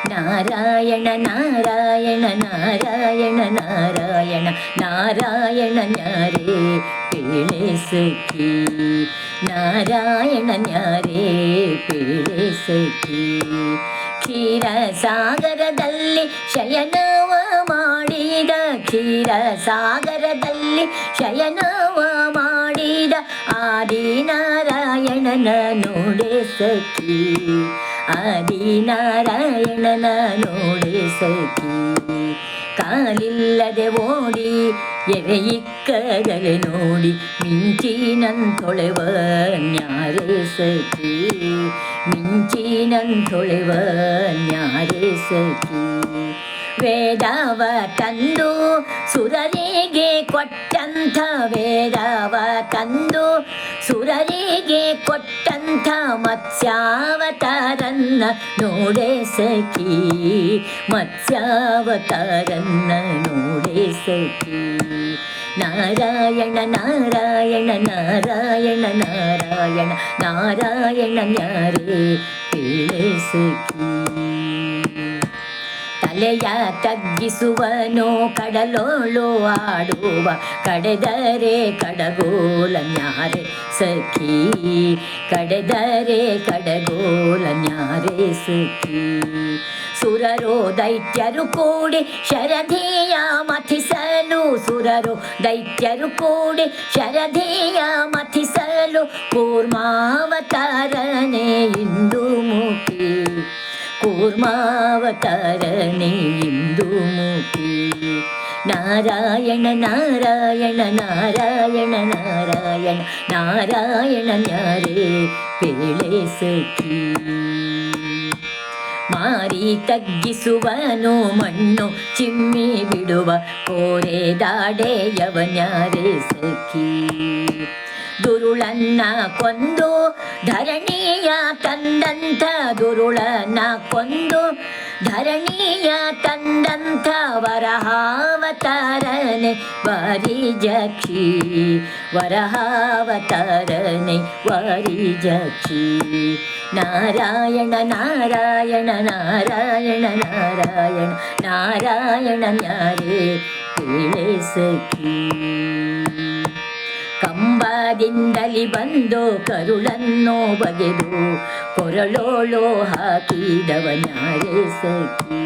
ನಾರಾಯಣ ನಾರಾಯಣ ನಾರಾಯಣ ನಾರಾಯಣ ನಾರಾಯಣ ನ್ಯಾರೇ ಪೇಳೆ ಸಖಿ ನಾರಾಯಣ ನ್ಯಾರೇ ಪೇಳೆ ಸಖಿ ಕ್ಷೀರ ಸಾಗರದಲ್ಲಿ ಶಯನವ ಮಾಡಿದ ಕ್ಷೀರ ಸಾಗರದಲ್ಲಿ ಶಯನವ ಮಾಡಿದ ಆದಿನಾರಾಯಣನ ನೋಡೆ ಸಖಿ ಆದಿನಾರಾಯಣನ ನೋಡೆ ಸಖಿ ಕಾಲಿಲ್ಲದೆ ಓಡಿ ಎವೆಯಿಕ್ಕದಲೆ ನೋಡಿ ಮಿಂಚಿನಂತೊಳೆವ ನ್ಯಾರೇ ಸಖಿ ಮಿಂಚಿನಂತೊಳೆವ ನ್ಯಾರೇ ಸಖಿ ವೇದವ ತಂದು ಸುರರಿಗೆ ಕೊಟ್ಟಂಥ ವೇದವ ತಂದು ಸುರರಿಗೆ ಕೊಟ್ಟಂಥ ಮತ್ಸ್ಯಾವತಾರನ್ನ ನೋಡೆ ಸಖಿ ಮತ್ಸ್ಯಾವತಾರನ್ನ ನೋಡೆ ಸಖಿ ನಾರಾಯಣ ನಾರಾಯಣ ನಾರಾಯಣ ನಾರಾಯಣ ನಾರಾಯಣ ನ್ಯಾರೇ ಪೇಳೆ ಸಖಿ ತಲೆಯ ತಗ್ಗಿಸುವನೋ ಕಡಲೋಳು ಆಡುವ ಕಡೆದರೆ ಕಡಗೋಲ ನ್ಯಾರೇ ಸಖಿ ಕಡೆದರೆ ಕಡಗೋಲ ನ್ಯಾರೇ ಸಖಿ ಸುರರೋ ದೈತ್ಯರು ಕೂಡಿ ಶರಧಿಯ ಮಥಿಸಲು ಸುರರು ದೈತ್ಯರು ಕೂಡಿ ಶರಧಿಯ ಮಥಿಸಲು ಕೂರ್ಮಾವತಾರನೇ ಇಂದು ಮುಖಿ ಕೂರ್ಮಾವತಾರನೇ ಇಂದು ಮುಖಿ ನಾರಾಯಣ ನಾರಾಯಣ ನಾರಾಯಣ ನಾರಾಯಣ ನಾರಾಯಣ ನ್ಯಾರೇ ಪೇಳೆ ಸಖಿ ಮಾರಿ ತಗ್ಗಿಸುವನು ಮಣ್ಣು ಚಿಮ್ಮಿ ಬಿಡುವ ಕೋರೆ ದಾಡೆಯವ ನ್ಯಾರೇ ಸಖಿ ದುರುಳನ್ನ ಕೊಂದು ಧರಣಿಯ ತಂದಂಥ ದುರುಳನ್ನ ಕೊಂದು ಧರಣಿಯ ತಂದಂಥ ವರಹಾವತಾರನೆ ವಾರಿಜಕ್ಷಿ ವರಹಾವತಾರನೆ ವಾರಿಜಕ್ಷಿ ನಾರಾಯಣ ನಾರಾಯಣ ನಾರಾಯಣ ನಾರಾಯಣ ನಾರಾಯಣ ನ್ಯಾರೇ ಪೇಳೆ ಸಖಿ ಕಂಬದಿಂದಲಿ ಬಂದು ಕರುಳನ್ನು ಬಗೆದು ಕೊರಳೋಳು ಹಾಕಿದವ ನ್ಯಾರೇ ಸಖಿ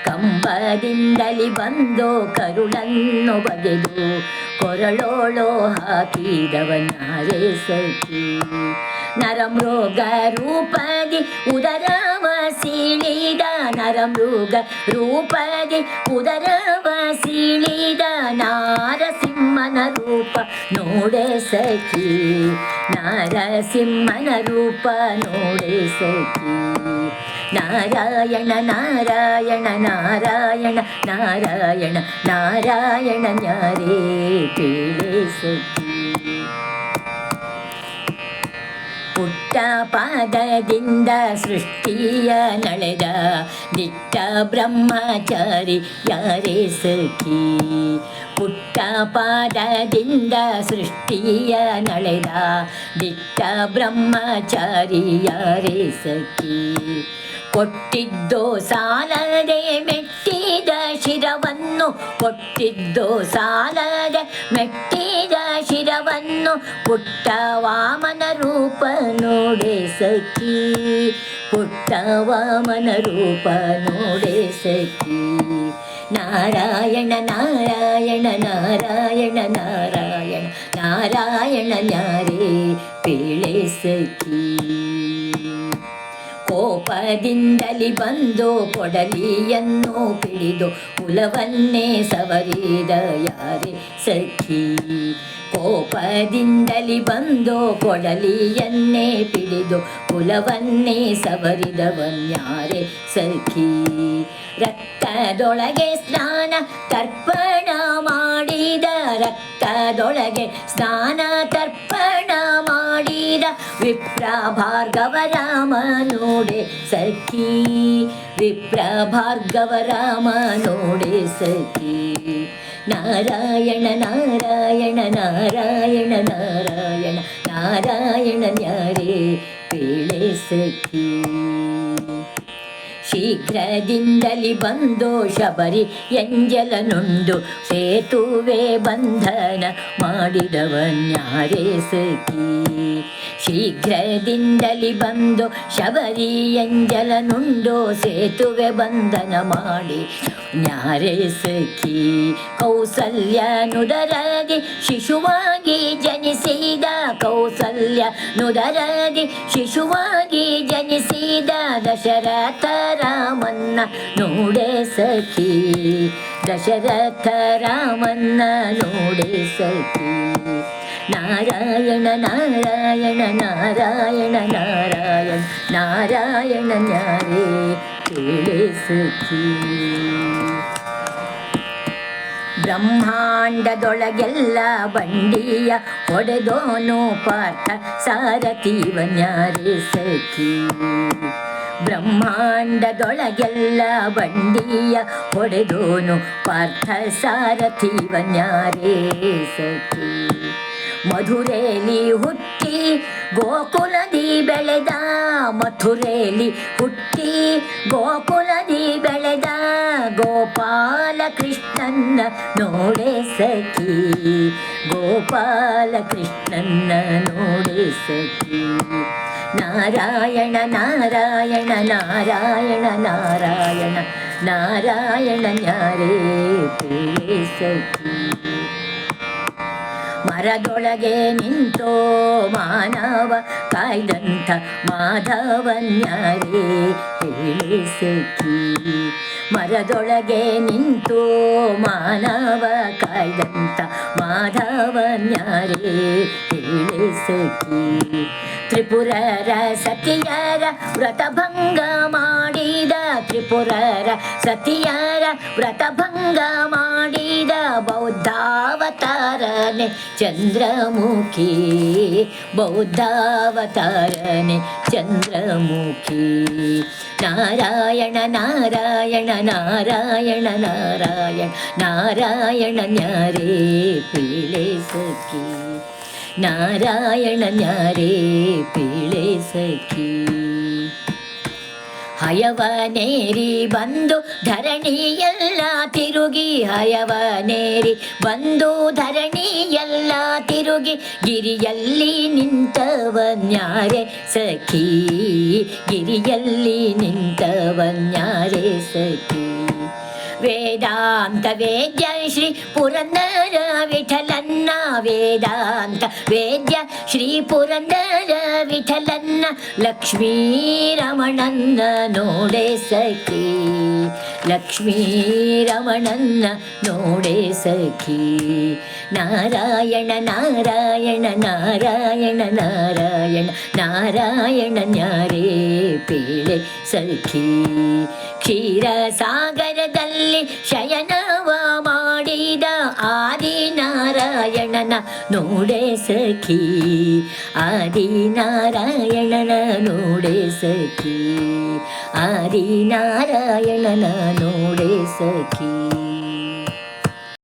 ಕಂಬದಿಂದಲಿ ಬಂದು ಕರುಳನ್ನು ಬಗೆದು ಕೊರಳೋಳು ಹಾಕಿದವ ನ್ಯಾರೇ ಸಖಿ ನರಮೃಗ ರೂಪದಿ ಉದರವ ಸೀಳಿದ ನರಮೃಗ ರೂಪದಿ ಉದರವ ಸೀಳಿದ ನಾರಸಿಂಹನ ರೂಪ ನೋಡೆ ಸಖಿ ನಾರಸಿಂಹನ ರೂಪ ನೋಡೆ ಸಖಿ ನಾರಾಯಣ ನಾರಾಯಣ ನಾರಾಯಣ ನಾರಾಯಣ ನಾರಾಯಣ ನ್ಯಾರೇ ಪೇಳೆ ಸಖಿ ಪುಟ್ಟ ಪಾದದಿಂದ ಸೃಷ್ಟಿಯ ನಡೆದ ದಿಟ್ಟ ಬ್ರಹ್ಮಚಾರಿ ಯಾರೇ ಸಖಿ ಪುಟ್ಟ ಪಾದದಿಂದ ಸೃಷ್ಟಿಯ ನಡೆದ ದಿಟ್ಟ ಬ್ರಹ್ಮಚಾರಿ ಯಾರೇ ಸಖಿ ಕೊಟ್ಟಿದ್ದೋ ಸಾಲದೆ ಮೆಟ್ಟಿದ ಶಿರವನ್ನು ಕೊಟ್ಟಿದ್ದೋ ಸಾಲದೆ ಮೆಟ್ಟಿದ ಶಿರವನ್ನು ಪುಟ್ಟ ವಾಮನ ರೂಪ ನೋಡೆ ಸಖಿ ಪುಟ್ಟ ವಾಮನ ರೂಪ ನೋಡೆ ಸಖಿ ನಾರಾಯಣ ನಾರಾಯಣ ನಾರಾಯಣ ನಾರಾಯಣ ನಾರಾಯಣ ನ್ಯಾರೇ ಪೇಳೆ ಸಖಿ ಕೋಪದಿಂದಲಿ ಬಂದು ಕೊಡಲಿಯನ್ನು ಪಿಡಿದು ಕುಲವನ್ನೇ ಸವರಿದ ಯಾರೇ ಸಖಿ ಕೋಪದಿಂದಲಿ ಬಂದು ಕೊಡಲಿಯನ್ನೇ ಪಿಡಿದು ಕುಲವನ್ನೇ ಸವರಿದವನ್ಯಾರೇ ಸಖಿ ರಕ್ತದೊಳಗೆ ಸ್ನಾನ ತರ್ಪಣ ಮಾಡಿದ ರಕ್ತದೊಳಗೆ ಸ್ನಾನ ತರ್ಪಣ ಮಾಡಿದ ವಿಪ್ರ ಭಾರ್ಗವ ರಾಮ ನೋಡೆ ಸಖಿ ವಿಪ್ರ ಭಾರ್ಗವ ರಾಮ ನೋಡೆ ಸಖಿ ನಾರಾಯಣ ನಾರಾಯಣ ನಾರಾಯಣ ನಾರಾಯಣ ನಾರಾಯಣ ನ್ಯಾರೇ ಪೇಳೆ ಸಖಿ ಶೀಘ್ರದಿಂದಲಿ ಬಂದು ಶಬರಿ ಎಂಜಲನುಂಡು ಸೇತುವೆ ಬಂಧನ ಮಾಡಿದವನ್ಯಾರೇ ಸಖಿ. ಶೀಘ್ರದಿಂದಲಿ ಬಂದು ಶಬರಿ ಎಂಜಲನುಂಡು ಸೇತುವೆ ಬಂಧನ ಮಾಡಿ ನ್ಯಾರೇ ಸಖಿ. ಕೌಸಲ್ಯನುದರದಿ ಶಿಶುವಾಗಿ ಜನಿಸಿದ ಕೌಸಲ್ಯನುದರದಿ ಶಿಶುವಾಗಿ ಜನಿಸಿದ ದಶರಥ ರಾಮನ್ನ ನೋಡೆ ಸಖಿ. ದಶರಥ ರಾಮನ್ನ ನೋಡೆ ಸಖಿ. ನಾರಾಯಣ ನಾರಾಯಣ ನಾರಾಯಣ ನಾರಾಯಣ ನಾರಾಯಣ ನ್ಯಾರೇ ಕೇಳೆ ಸಖಿ. ಬ್ರಹ್ಮಾಂಡದೊಳಗೆಲ್ಲ ಬಂಡಿಯ ಹೊಡೆದೋನು ಪಾರ್ಥ ಸಾರಥಿವನ್ಯಾರೇ ಸಖಿ. ಬ್ರಹ್ಮಾಂಡದೊಳಗೆಲ್ಲ ಬಂಡಿಯ ಹೊಡೆದೋನು ಪಾರ್ಥ ಸಾರಥಿವನ್ಯಾರೇ ಸಖಿ. ಮಧುರೇಲಿ ಹುಟ್ಟಿ ಗೋಕುಲದಿ ಬೆಳೆದ ಮಥುರೇಲಿ ಹುಟ್ಟಿ ಗೋಕುಲದಿ ಬೆಳೆದ ಗೋಪಾಲ ಕೃಷ್ಣನ್ನ ನೋಡೆ ಸಖಿ. ಗೋಪಾಲ ಕೃಷ್ಣನ್ನ ನೋಡೆ ಸಖಿ. ನಾರಾಯಣ ನಾರಾಯಣ ನಾರಾಯಣ ನಾರಾಯಣ ನಾರಾಯಣ ನ್ಯಾರೇ ಕೇಳೆ ಸಖಿ. ಮರದೊಳಗೆ ನಿಂತೋ ಮಾನವ ಕಾಯ್ದಂಥ ಮಾಧವನ್ಯಾರೇ ಕೇಳೆ ಸಖಿ. ಮರದೊಳಗೆ ನಿಂತೋ ಮಾನವ ಕಾಯ್ದಂಥ ಮಾಧವನ್ಯಾರೇ ಕೇಳೆ ಸಖಿ. ತ್ರಿಪುರರ ಸತಿಯರ ವ್ರತಭಂಗ ಮಾಡಿದ ತ್ರಿಪುರರ ಸತಿಯರ ವ್ರತಭಂಗ ಮಾಡಿದ ಬೌದ್ಧಾವತಾರನೆ ಚಂದ್ರಮುಖಿ. ಬೌದ್ಧಾವತಾರನೆ ಚಂದ್ರಮುಖಿ. ನಾರಾಯಣ ನಾರಾಯಣ ನಾರಾಯಣ ನಾರಾಯಣ ನಾರಾಯಣ ನ್ಯಾರೇ ಪೀಳೆ ಸಖಿ. ನಾರಾಯಣ ನ್ಯಾರೇ ಪೀಳೆ ಸಖಿ. ಹಯವನೇರಿ ಬಂದು ಧರಣಿಯೆಲ್ಲ ತಿರುಗಿ ಹಯವನೇರಿ ಬಂದು ಧರಣಿಯೆಲ್ಲ ತಿರುಗಿ ಗಿರಿಯಲ್ಲಿ ನಿಂತವನ್ಯಾರೇ ಸಖಿ. ಗಿರಿಯಲ್ಲಿ ನಿಂತವನ್ಯಾರೇ ಸಖಿ. ವೇದಾಂತ ವೇದ್ಯ ಶ್ರೀ ಪುರಂದರ ವಿಠಲನ್ನ ವೇದಾಂತ ವೇದ್ಯ ಶ್ರೀ ಪುರಂದರ ವಿಠಲನ್ನ ಲಕ್ಷ್ಮೀ ರಮಣನ್ನ ನೋಡೆ ಸಖಿ. ಲಕ್ಷ್ಮೀ ರಮಣನ್ನ ನೋಡೆ ಸಖಿ. ನಾರಾಯಣ ನಾರಾಯಣ ನಾರಾಯಣ ನಾರಾಯಣ ನಾರಾಯಣ ನ್ಯಾರೇ ಪೀಳೆ ಸಖಿ. ಕ್ಷೀರಸಾಗರದಲ್ಲಿ ಶಯನವ ಮಾಡಿದ ಆದಿನಾರಾಯಣನ ನೋಡೆ ಸಖಿ. ಆದಿನಾರಾಯಣನ ನೋಡೆ ಸಖಿ. ಆದಿನಾರಾಯಣನ ನೋಡೆ ಸಖಿ.